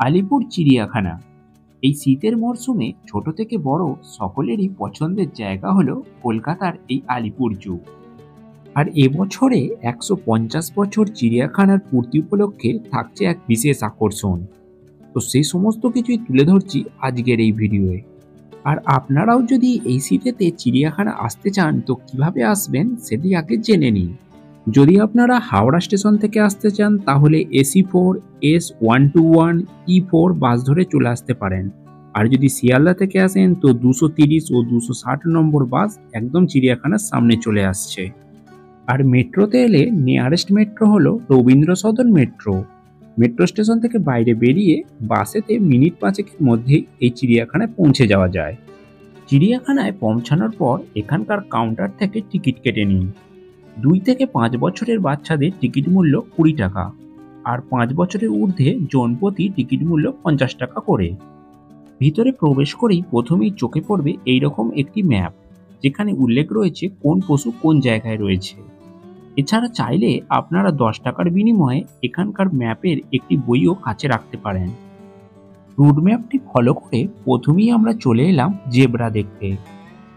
আলিপুর চিড়িয়াখানা। এই শীতের মরশুমে ছোট থেকে বড় সকলেরই পছন্দের জায়গা হলো কলকাতার এই আলিপুর জু। আর এবছরে ১৫০ বছর চিড়িয়াখানার পূর্তি উপলক্ষে থাকছে এক বিশেষ আকর্ষণ। তো সেই সমস্ত কিছুই তুলে ধরছি আজকের এই ভিডিওয়ে। আর আপনারাও যদি এই শীতেতে চিড়িয়াখানা আসতে চান তো কিভাবে আসবেন সেটি আগে জেনে নিন। যদি আপনারা হাওড়া স্টেশন থেকে আসতে চান তাহলে AC4, S121, E4 বাস ধরে চলে আসতে পারেন। আর যদি শিয়ালদা থেকে আসেন তো 230 ও 260 নম্বর বাস একদম চিড়িয়াখানার সামনে চলে আসছে। আর মেট্রোতে এলে নিয়ারেস্ট মেট্রো হলো Rabindra Sadan metro. Metro station থেকে বাইরে বেরিয়ে বাসেতে মিনিট 5-এর মধ্যেই এই চিড়িয়াখানায় পৌঁছে যাওয়া যায়। চিড়িয়াখানায় পৌঁছানোর পর এখানকার কাউন্টার থেকে টিকিট কেটে নিন। 2 থেকে 5 বছরের বাচ্চাদের টিকিট মূল্য 20 টাকা, আর 5 বছরের ঊর্ধ্বে জনপ্রতি টিকিট মূল্য 50 টাকা করে। ভিতরে প্রবেশ করেই প্রথমেই চোখে পড়বে এইরকম একটি ম্যাপ, যেখানে উল্লেখ রয়েছে কোন পশু কোন জায়গায় রয়েছে। এছাড়া চাইলে আপনারা 10 টাকার বিনিময়ে এখানকার ম্যাপের একটি বইও কাছে রাখতে পারেন। রুট ম্যাপটি ফলো করে প্রথমেই আমরা চলে এলাম জেব্রা দেখতে।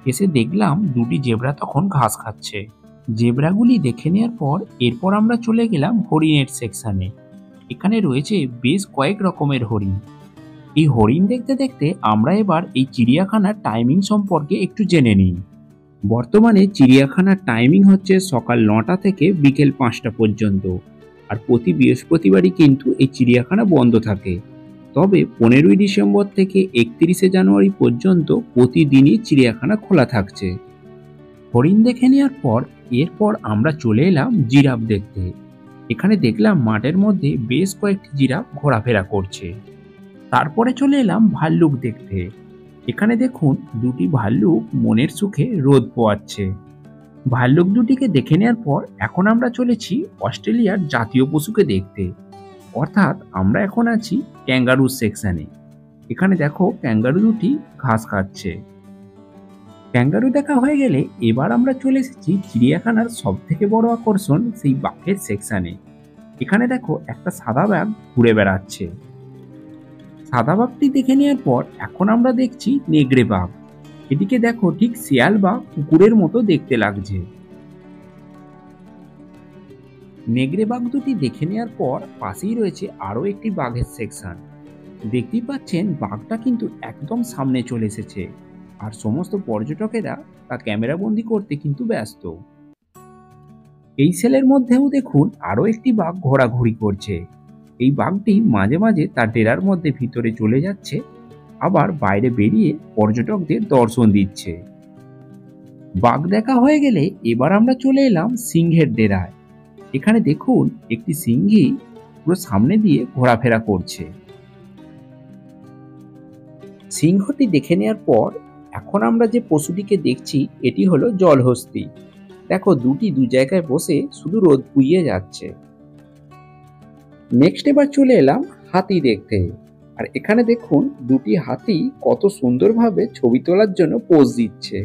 এসে দেখলাম দুটি জেব্রা তখন ঘাস খাচ্ছে। জেব্রাগুলি দেখে নেওয়ার পর এরপর আমরা চলে গেলাম হরিণের সেকশনে। এখানে রয়েছে বেশ কয়েক রকমের হরিণ। এই হরিণ দেখতে দেখতে আমরা এবার এই চিড়িয়াখানার টাইমিং সম্পর্কে একটু জেনে নিই। বর্তমানে চিড়িয়াখানার টাইমিং হচ্ছে সকাল 9টা থেকে বিকেল 5টা পর্যন্ত। আর প্রতি বৃহস্পতিবারই কিন্তু এই চিড়িয়াখানা বন্ধ থাকে। তবে 15ই ডিসেম্বর থেকে 31শে জানুয়ারি পর্যন্ত প্রতিদিনই চিড়িয়াখানা খোলা থাকছে। হরিণ দেখে নেওয়ার পর এরপর আমরা চলে এলাম জিরাফ দেখতে। এখানে দেখলাম মাঠের মধ্যে বেশ কয়েকটি জিরাফ ঘোরাফেরা করছে। তারপরে চলে এলাম ভাল্লুক দেখতে। এখানে দেখুন দুটি ভাল্লুক মনের সুখে রোদ পোয়াচ্ছে। ভাল্লুক দুটিকে দেখে নেওয়ার পর এখন আমরা চলেছি অস্ট্রেলিয়ার জাতীয় পশুকে দেখতে, অর্থাৎ আমরা এখন আছি ক্যাঙ্গারু সেকশনে। এখানে দেখো ক্যাঙ্গারু দুটি ঘাস খাচ্ছে। ক্যাঙ্গারু দেখা হয়ে গেলে এবার আমরা চলে এসেছি চিড়িয়াখানার সব থেকে বড় আকর্ষণ সেই বাঘের সেকশনে। এখানে দেখো একটা সাদা বাঘ ঘুরে বেড়াচ্ছে। সাদা বাঘটি দেখে নেওয়ার পর এখন আমরা দেখছি নেগড়ে বাঘ। এদিকে দেখো ঠিক শিয়াল বা কুকুরের মতো দেখতে লাগছে। নেগড়ে বাঘ দুটি দেখে নেওয়ার পর পাশেই রয়েছে আরো একটি বাঘের সেকশন। দেখতেই পাচ্ছেন বাঘটা কিন্তু একদম সামনে চলে এসেছে, আর সমস্ত পর্যটকেরা তা ক্যামেরাবন্দি করতে কিন্তু ব্যস্ত। এই সেলের মধ্যেও দেখুন আরো একটি বাঘ ঘোরাঘুরি করছে। এই বাঘটি মাঝে মাঝে তার ডেরার মধ্যে ভিতরে চলে যাচ্ছে, আবার বাইরে বেরিয়ে পর্যটকদের দর্শন দিচ্ছে। বাঘ দেখা হয়ে গেলে এবার আমরা চলে এলাম সিংহের ডেরায়। এখানে দেখুন একটি সিংহী পুরো সামনে দিয়ে ঘোরাফেরা করছে। সিংহটি দেখে নেওয়ার পর এখন আমরা যে পশুটিকে দেখছি এটি হলো জলহস্তী। দেখো দুটি দু জায়গায় বসে শুধু রোদ পুইয়ে যাচ্ছে। নেক্সট এবার চলে এলাম হাতি দেখতে। আর এখানে দেখুন দুটি হাতি কত সুন্দরভাবে ছবি তোলার জন্য পোজ দিচ্ছে।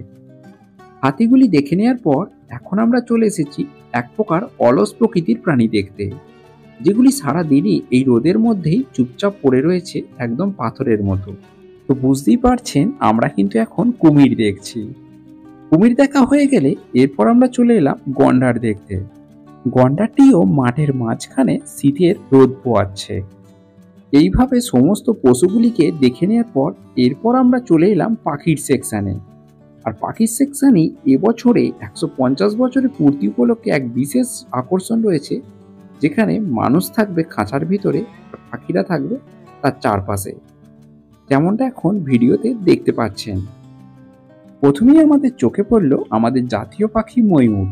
হাতিগুলি দেখে নেওয়ার পর এখন আমরা চলে এসেছি এক প্রকার অলস প্রকৃতির প্রাণী দেখতে, যেগুলি সারা দিনই এই রোদের মধ্যেই চুপচাপ পড়ে রয়েছে একদম পাথরের মতো। তো বুঝতেই পারছেন আমরা কিন্তু এখন কুমির দেখছি। কুমির দেখা হয়ে গেলে এরপর আমরা চলে এলাম গন্ডার দেখতে। গন্ডারটিও মাঠের মাঝখানে শীতের রোদ পোয়াচ্ছে। এইভাবে সমস্ত পশুগুলিকে দেখে নেওয়ার পর এরপর আমরা চলে এলাম পাখির সেকশনে। আর পাখির সেকশনে এবছরে 150 বছরের পূর্তি উপলক্ষে এক বিশেষ আকর্ষণ রয়েছে, যেখানে মানুষ থাকবে খাঁচার ভিতরে আর পাখিরা থাকবে তার চারপাশে, যেমনটা এখন ভিডিওতে দেখতে পাচ্ছেন। প্রথমেই আমাদের চোখে পড়ল আমাদের জাতীয় পাখি ময়ূর।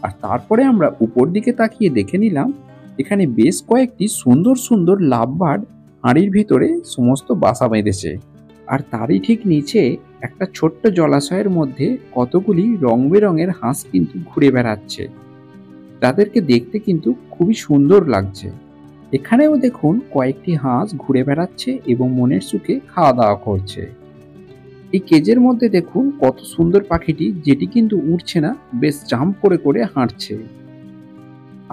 আর তারপরে আমরা উপর দিকে তাকিয়ে দেখে নিলাম এখানে বেশ কয়েকটি সুন্দর সুন্দর লাভ বার্ড হাঁড়ির ভিতরে সমস্ত বাসা বেঁধেছে। আর তারই ঠিক নিচে একটা ছোট্ট জলাশয়ের মধ্যে কতগুলি রং বেরঙের হাঁস কিন্তু ঘুরে বেড়াচ্ছে। তাদেরকে দেখতে কিন্তু খুবই সুন্দর লাগছে। এখানেও দেখুন কয়েকটি হাঁস ঘুরে বেড়াচ্ছে এবং মনের সুখে খাওয়া দাওয়া করছে। এই কেজের মধ্যে দেখুন কত সুন্দর পাখিটি, যেটি কিন্তু উড়ছে না, বেশ জাম্প করে করে হাঁটছে।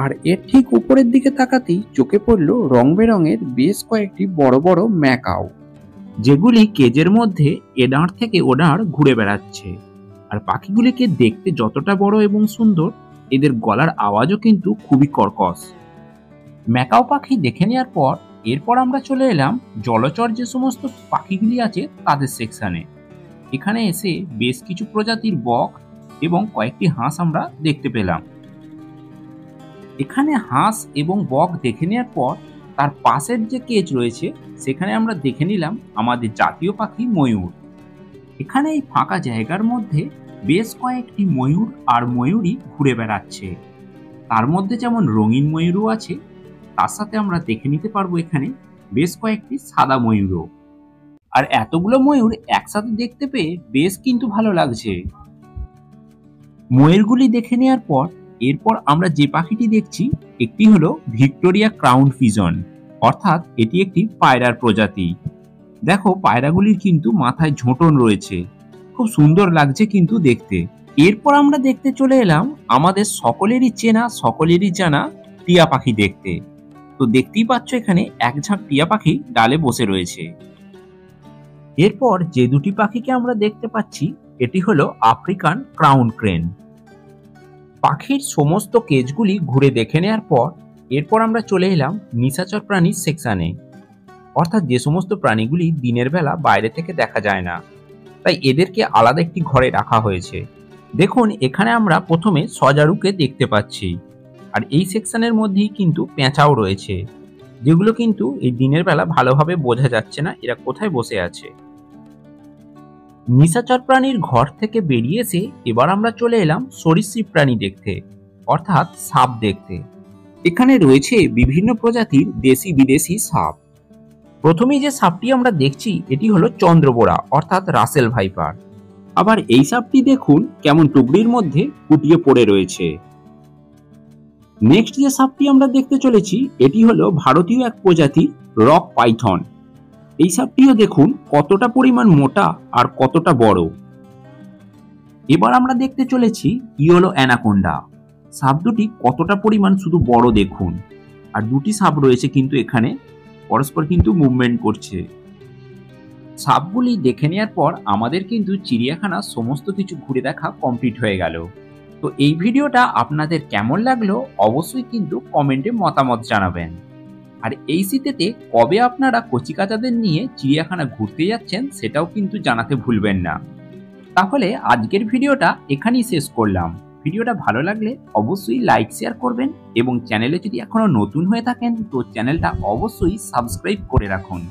আর এর ঠিক উপরের দিকে তাকাতেই চোখে পড়ল রং বেরঙের বেশ কয়েকটি বড় বড় ম্যাকাও, যেগুলি কেজের মধ্যে এডাঁড় থেকে ওডাঁড় ঘুরে বেড়াচ্ছে। আর পাখিগুলিকে দেখতে যতটা বড় এবং সুন্দর, এদের গলার আওয়াজও কিন্তু খুবই কর্কশ। ম্যাকাও পাখি দেখে নেওয়ার পর এরপর আমরা চলে এলাম জলচর যে সমস্ত পাখিগুলি আছে তাদের সেকশনে। এখানে এসে বেশ কিছু প্রজাতির বক এবং কয়েকটি হাঁস আমরা দেখতে পেলাম। এখানে হাঁস এবং বক দেখে নেওয়ার পর তার পাশের যে কেজ রয়েছে সেখানে আমরা দেখে নিলাম আমাদের জাতীয় পাখি ময়ূর। এখানে এই ফাঁকা জায়গার মধ্যে বেশ কয়েকটি ময়ূর আর ময়ূরী ঘুরে বেড়াচ্ছে। তার মধ্যে যেমন রঙিন ময়ূরও আছে, তার সাথে আমরা দেখে নিতে পারবো এখানে বেশ কয়েকটি সাদা ময়ূরও। আর এতগুলো ময়ূর একসাথে দেখতে পেয়ে বেশ কিন্তু ভালো লাগছে। ময়ূরগুলি দেখে নেওয়ার পর এরপর আমরা যে পাখিটি দেখছি একটি হলো ভিক্টোরিয়া ক্রাউন পিজন, অর্থাৎ এটি একটি পায়রার প্রজাতি। দেখো পায়রাগুলির কিন্তু মাথায় ঝোঁটন রয়েছে, খুব সুন্দর লাগছে কিন্তু দেখতে। এরপর আমরা দেখতে চলে এলাম আমাদের সকলেরই চেনা সকলেরই জানা টিয়া পাখি দেখতে। তো দেখতেই পাচ্ছ এখানে এক ঝাঁক টিয়া পাখি ডালে বসে রয়েছে। এরপর যে দুটি পাখিকে আমরা দেখতে পাচ্ছি এটি হলো আফ্রিকান ক্রাউন ক্রেন। পাখির সমস্ত কেজগুলি ঘুরে দেখে নেওয়ার পর এরপর আমরা চলে এলাম নিশাচর প্রাণীর সেকশনে, অর্থাৎ যে সমস্ত প্রাণীগুলি দিনের বেলা বাইরে থেকে দেখা যায় না, তাই এদেরকে আলাদা একটি ঘরে রাখা হয়েছে। দেখুন এখানে আমরা প্রথমে সজারুকে দেখতে পাচ্ছি, আর এই সেকশনের মধ্যেই কিন্তু পেঁচাও রয়েছে, যেগুলো কিন্তু এই দিনের বেলা ভালোভাবে বোঝা যাচ্ছে না এরা কোথায় বসে আছে। নিশাচর প্রাণীর ঘর থেকে বেরিয়ে এসে এবার আমরা চলে এলাম সরীসৃপ প্রাণী দেখতে, অর্থাৎ সাপ দেখতে। এখানে রয়েছে বিভিন্ন প্রজাতির দেশি বিদেশি সাপ। প্রথমেই যে সাপটি আমরা দেখছি এটি হলো চন্দ্রবোরা, অর্থাৎ রাসেল ভাইপার। আবার এই সাপটি দেখুন কেমন টুকরির মধ্যে ফুটিয়ে পড়ে রয়েছে। নেক্সট যে সাপটি আমরা দেখতে চলেছি এটি হলো ভারতীয় এক প্রজাতি রক পাইথন। এই সাপটিও দেখুন কতটা পরিমাণ মোটা আর কতটা বড়। এবার আমরা দেখতে চলেছি ইয়েলো অ্যানাকোন্ডা। সাপ দুটি কতটা পরিমাণ শুধু বড় দেখুন, আর দুটি সাপ রয়েছে কিন্তু এখানে পরস্পর কিন্তু মুভমেন্ট করছে। সাপগুলি দেখে নেওয়ার পর আমাদের কিন্তু চিড়িয়াখানা সমস্ত কিছু ঘুরে দেখা কমপ্লিট হয়ে গেল। তো এই ভিডিওটা আপনাদের কেমন লাগলো অবশ্যই কিন্তু কমেন্টে মতামত জানাবেন। আর এই শীতেতে কবে আপনারা কচিকাচাদের নিয়ে চিড়িয়াখানা ঘুরতে যাচ্ছেন সেটাও কিন্তু জানাতে ভুলবেন না। তাহলে আজকের ভিডিওটা এখানেই শেষ করলাম। ভিডিওটা ভালো লাগলে অবশ্যই লাইক শেয়ার করবেন এবং চ্যানেলে যদি এখনো নতুন হয়ে থাকেন তো চ্যানেলটা অবশ্যই সাবস্ক্রাইব করে রাখুন।